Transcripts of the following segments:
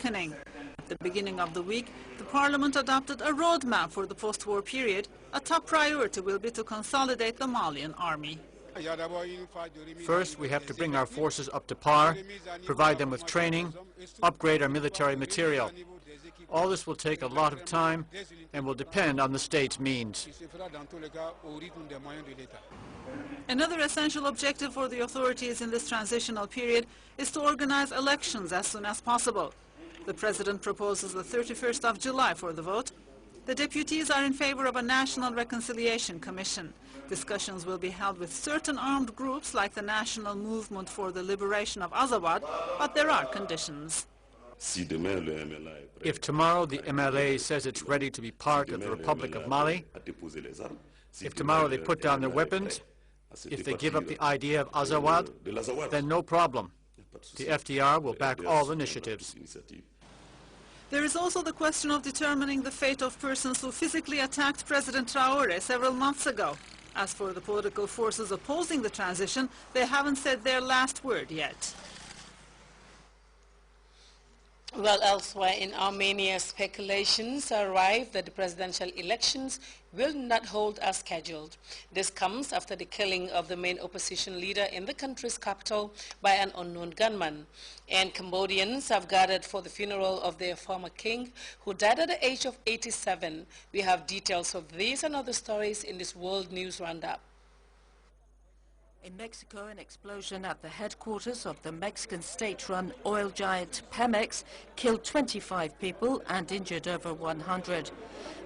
weakening. At the beginning of the week, the Parliament adopted a roadmap for the post-war period. A top priority will be to consolidate the Malian army. First, we have to bring our forces up to par, provide them with training, upgrade our military material. All this will take a lot of time and will depend on the state's means. Another essential objective for the authorities in this transitional period is to organize elections as soon as possible. The President proposes the 31st of July for the vote. The deputies are in favor of a National Reconciliation Commission. Discussions will be held with certain armed groups like the National Movement for the Liberation of Azawad, but there are conditions. If tomorrow the MLA says it's ready to be part of the Republic of Mali, if tomorrow they put down their weapons, if they give up the idea of Azawad, then no problem. The FDR will back all initiatives. There is also the question of determining the fate of persons who physically attacked President Traoré several months ago. As for the political forces opposing the transition, they haven't said their last word yet. Well, elsewhere in Armenia, speculations arrive that the presidential elections will not hold as scheduled. This comes after the killing of the main opposition leader in the country's capital by an unknown gunman. And Cambodians have gathered for the funeral of their former king, who died at the age of 87. We have details of these and other stories in this World News Roundup. In Mexico, an explosion at the headquarters of the Mexican state-run oil giant Pemex killed 25 people and injured over 100.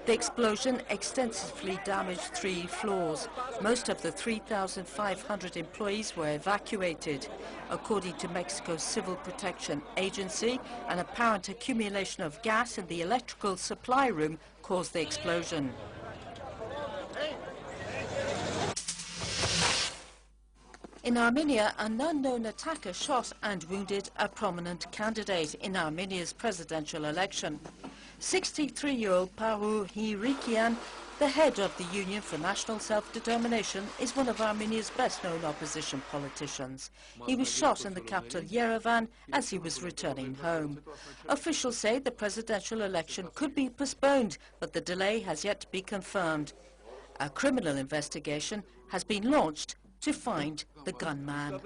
The explosion extensively damaged 3 floors. Most of the 3,500 employees were evacuated. According to Mexico's Civil Protection Agency, an apparent accumulation of gas in the electrical supply room caused the explosion. In Armenia, an unknown attacker shot and wounded a prominent candidate in Armenia's presidential election. 63-year-old Paru Hirikian, the head of the Union for National Self-Determination, is one of Armenia's best-known opposition politicians. He was shot in the capital Yerevan as he was returning home. Officials say the presidential election could be postponed, but the delay has yet to be confirmed. A criminal investigation has been launched to find the gunman.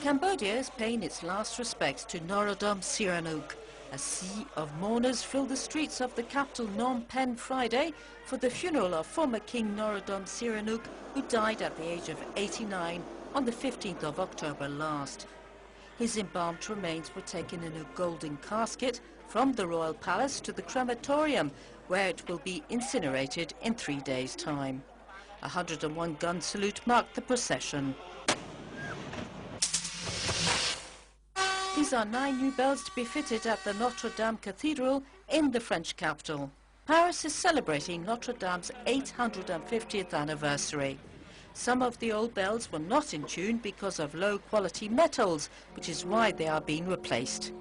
Cambodia is paying its last respects to Norodom Sihanouk. A sea of mourners filled the streets of the capital Phnom Penh Friday for the funeral of former King Norodom Sihanouk, who died at the age of 89 on the 15th of October last. His embalmed remains were taken in a golden casket from the royal palace to the crematorium, where it will be incinerated in 3 days' time. A 101-gun salute marked the procession. These are 9 new bells to be fitted at the Notre Dame Cathedral in the French capital. Paris is celebrating Notre Dame's 850th anniversary. Some of the old bells were not in tune because of low-quality metals, which is why they are being replaced.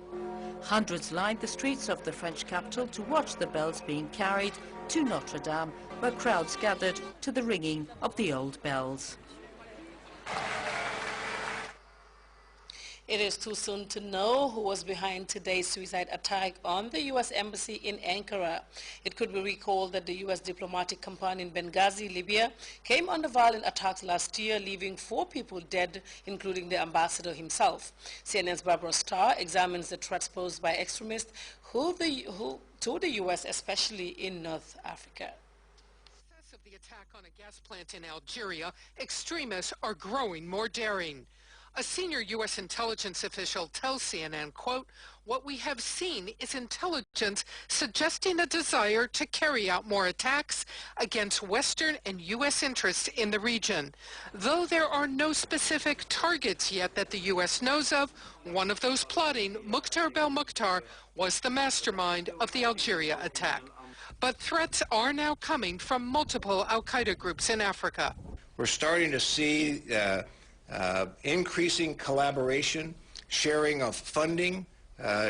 Hundreds lined the streets of the French capital to watch the bells being carried to Notre Dame, where crowds gathered to the ringing of the old bells. It is too soon to know who was behind today's suicide attack on the U.S. Embassy in Ankara. It could be recalled that the U.S. diplomatic compound in Benghazi, Libya, came under violent attacks last year, leaving 4 people dead, including the ambassador himself. CNN's Barbara Starr examines the threats posed by extremists to the U.S., especially in North Africa. Of the attack on a gas plant in Algeria, extremists are growing more daring. A senior U.S. intelligence official tells CNN, quote, "What we have seen is intelligence suggesting a desire to carry out more attacks against Western and U.S. interests in the region. Though there are no specific targets yet that the U.S. knows of, one of those plotting, Mukhtar Belmokhtar, was the mastermind of the Algeria attack. But threats are now coming from multiple al-Qaeda groups in Africa." We're starting to see increasing collaboration, sharing of funding,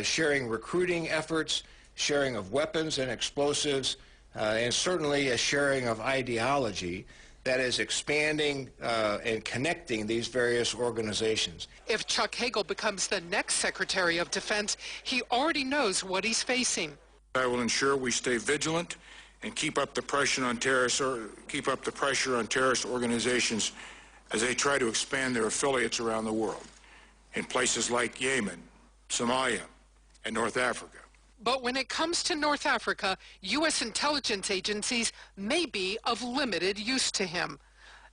sharing recruiting efforts, sharing of weapons and explosives, and certainly a sharing of ideology that is expanding and connecting these various organizations. If Chuck Hagel becomes the next Secretary of Defense, he already knows what he's facing. I will ensure we stay vigilant and keep up the pressure on terrorist organizations as they try to expand their affiliates around the world in places like Yemen, Somalia, and North Africa. But when it comes to North Africa, U.S. intelligence agencies may be of limited use to him.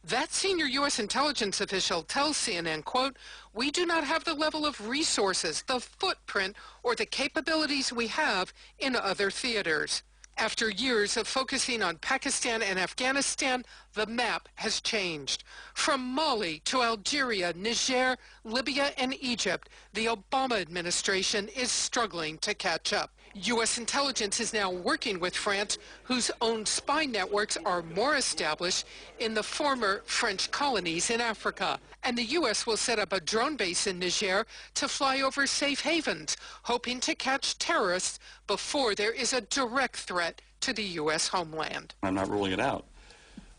That senior U.S. intelligence official tells CNN, quote, "We do not have the level of resources, the footprint, or the capabilities we have in other theaters." After years of focusing on Pakistan and Afghanistan, the map has changed. From Mali to Algeria, Niger, Libya, and Egypt, the Obama administration is struggling to catch up. U.S. intelligence is now working with France, whose own spy networks are more established in the former French colonies in Africa. And the U.S. will set up a drone base in Niger to fly over safe havens, hoping to catch terrorists before there is a direct threat to the U.S. homeland. I'm not ruling it out.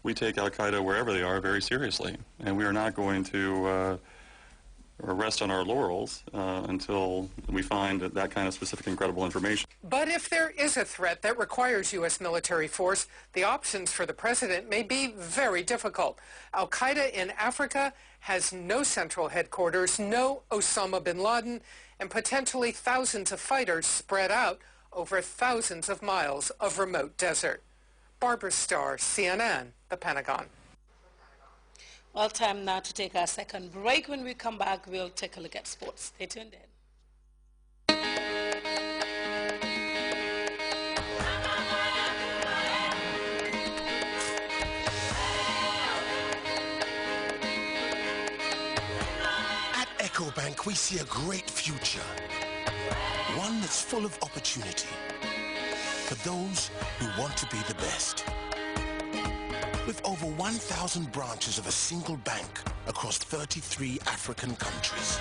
We take al-Qaeda wherever they are very seriously, and we are not going to rest on our laurels until we find that kind of specific and credible information. But if there is a threat that requires U.S. military force, the options for the president may be very difficult. Al-Qaeda in Africa has no central headquarters, no Osama bin Laden, and potentially thousands of fighters spread out over thousands of miles of remote desert. Barbara Starr, CNN, the Pentagon. Well, time now to take our second break. When we come back, we'll take a look at sports. Stay tuned in. At EcoBank, we see a great future. One that's full of opportunity for those who want to be the best. With over 1,000 branches of a single bank across 33 African countries.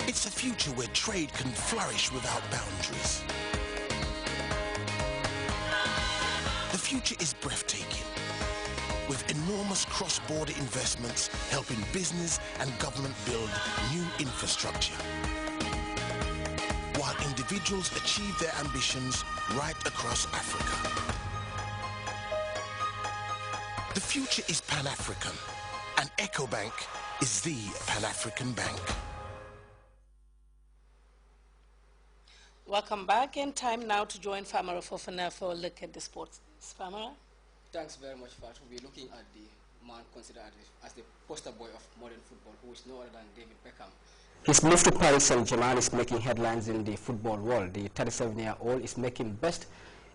It's a future where trade can flourish without boundaries. The future is breathtaking, with enormous cross-border investments helping business and government build new infrastructure, while individuals achieve their ambitions right across Africa. The future is Pan-African, and EcoBank is the Pan-African bank. Welcome back, and time now to join Famara Fofana for a look at the sports. Famara? Thanks very much, Fat. We're looking at the man considered as the poster boy of modern football, who is no other than David Beckham. His move to Paris Saint-Germain is making headlines in the football world. The 37-year-old is making best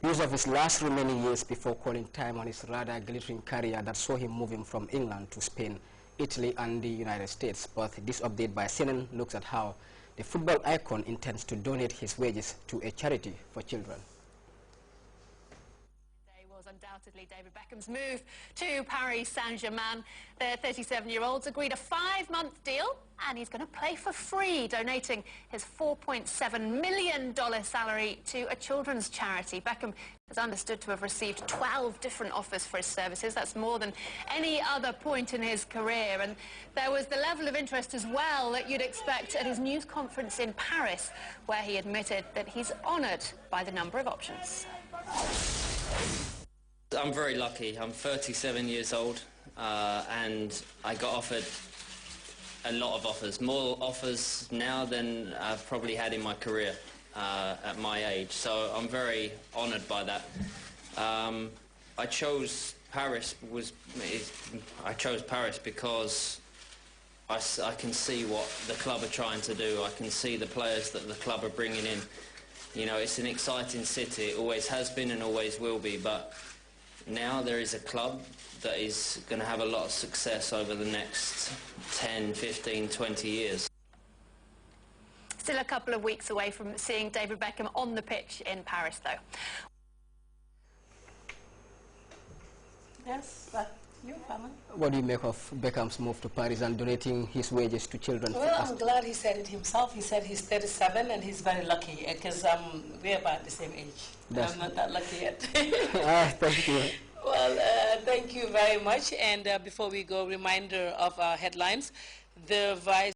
use of his last remaining years before calling time on his rather glittering career that saw him moving from England to Spain, Italy and the United States. But this update by CNN looks at how the football icon intends to donate his wages to a charity for children. Undoubtedly David Beckham's move to Paris Saint-Germain. The 37-year-old's agreed a 5-month deal, and he's going to play for free, donating his $4.7 million salary to a children's charity. Beckham is understood to have received 12 different offers for his services. That's more than any other point in his career. And there was the level of interest as well that you'd expect at his news conference in Paris, where he admitted that he's honoured by the number of options. I'm very lucky. I'm 37 years old and I got offered a lot of offers, more offers now than I've probably had in my career at my age. So I'm very honoured by that. I chose Paris because I can see what the club are trying to do. I can see the players that the club are bringing in. You know, it's an exciting city. It always has been and always will be, but now there is a club that is going to have a lot of success over the next 10, 15, 20 years. Still a couple of weeks away from seeing David Beckham on the pitch in Paris, though. Yes, you, Famara? What do you make of Beckham's move to Paris and donating his wages to children? Well, I'm glad he said it himself. He said he's 37 and he's very lucky because we're about the same age. I'm not that lucky yet. Thank you. Well, thank you very much. And before we go, reminder of our headlines. The Vice